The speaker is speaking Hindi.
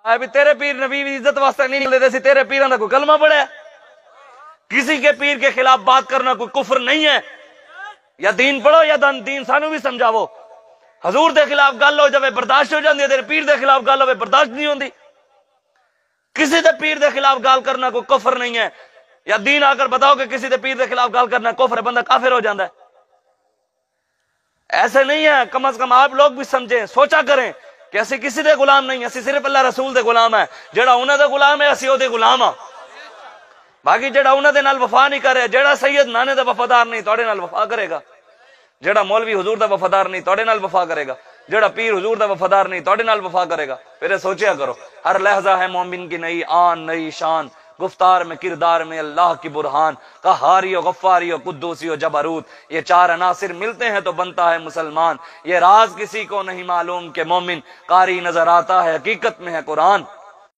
अभी तेरे पीर नबी इज्जत वास्ते नहीं देते, तेरे पीर का कोई कलमा पढ़े? किसी के पीर के खिलाफ बात करना कोई कुफर नहीं है। या दीन पढ़ो या दीन सानू भी समझावो। हजूर के खिलाफ गल हो जाए बर्दाश्त हो जाती है, तेरे पीर के खिलाफ गल हो बर्दाश्त नहीं होती। किसी के पीर के खिलाफ गाल करना कोई कुफर नहीं है। या दीन आकर बताओ कि किसी के पीर के खिलाफ गाल करना कुफर है, बंदा काफिर हो जाता है। ऐसे नहीं है, कम से कम आप लोग भी समझें, सोचा करें कि असि किसी के गुलाम नहीं, असि सिर्फ अल्लाह रसूल के गुलाम है। जेड़ा उन्होंने गुलाम है असि ओदे गुलाम हाँ। बाकी जेड़ा उन्होंने नाल वफा नहीं करे, जेड़ा सैयद नाने दा वफादार नहीं तोड़े नाल वफा करेगा, जेड़ा मौलवी हुजूर दा वफादार नहीं तोड़े नाल वफा करेगा, जेड़ा पीर हुजूर दा वफादार नहीं तोड़े नाल वफा करेगा। फिर सोचिया करो, हर लहजा है मोमिन की नई आन नई शान, गुफ्तार में किरदार में अल्लाह की बुरहान, कहारी गफ्फारी कुद्दूसी जबरूत, ये चार अनासिर मिलते हैं तो बनता है मुसलमान। ये राज किसी को नहीं मालूम के मोमिन कारी नजर आता है हकीकत में है कुरान।